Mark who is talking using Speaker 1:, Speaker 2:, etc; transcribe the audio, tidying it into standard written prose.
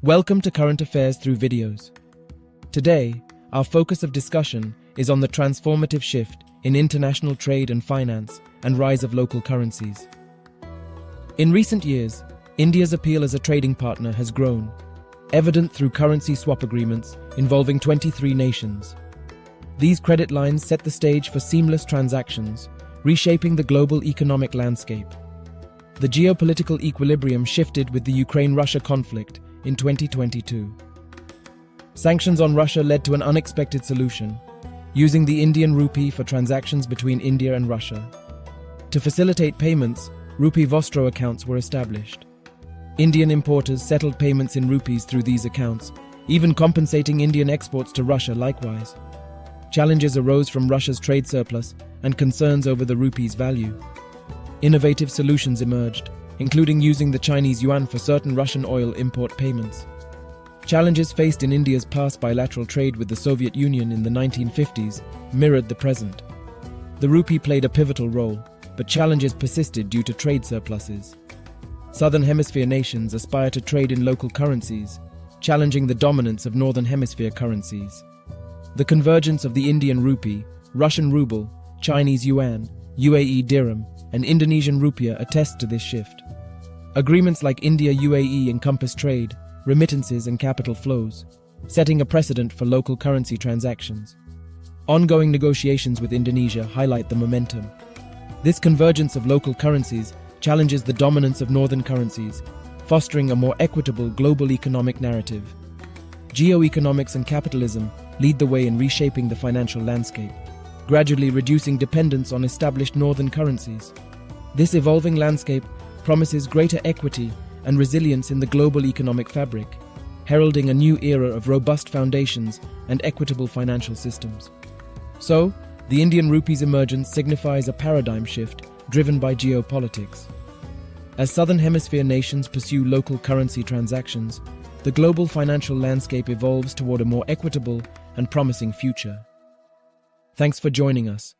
Speaker 1: Welcome to Current Affairs through videos. Today, our focus of discussion is on the transformative shift in international trade and finance and rise of local currencies. In recent years, India's appeal as a trading partner has grown, evident through currency swap agreements involving 23 nations. These credit lines set the stage for seamless transactions, reshaping the global economic landscape. The geopolitical equilibrium shifted with the Ukraine-Russia conflict in 2022. Sanctions on Russia led to an unexpected solution, using the Indian rupee for transactions between India and Russia. To facilitate payments, rupee Vostro accounts were established. Indian importers settled payments in rupees through these accounts, even compensating Indian exports to Russia likewise. Challenges arose from Russia's trade surplus and concerns over the rupee's value. Innovative solutions emerged, including using the Chinese yuan for certain Russian oil import payments. Challenges faced in India's past bilateral trade with the Soviet Union in the 1950s mirrored the present. The rupee played a pivotal role, but challenges persisted due to trade surpluses. Southern Hemisphere nations aspire to trade in local currencies, challenging the dominance of Northern Hemisphere currencies. The convergence of the Indian rupee, Russian ruble, Chinese yuan, UAE dirham, and Indonesian rupiah attest to this shift. Agreements like India-UAE encompass trade, remittances, and capital flows, setting a precedent for local currency transactions. Ongoing negotiations with Indonesia highlight the momentum. This convergence of local currencies challenges the dominance of northern currencies, fostering a more equitable global economic narrative. Geoeconomics and capitalism lead the way in reshaping the financial landscape, gradually reducing dependence on established northern currencies. This evolving landscape promises greater equity and resilience in the global economic fabric, heralding a new era of robust foundations and equitable financial systems. So, the Indian rupee's emergence signifies a paradigm shift driven by geopolitics. As Southern Hemisphere nations pursue local currency transactions, the global financial landscape evolves toward a more equitable and promising future. Thanks for joining us.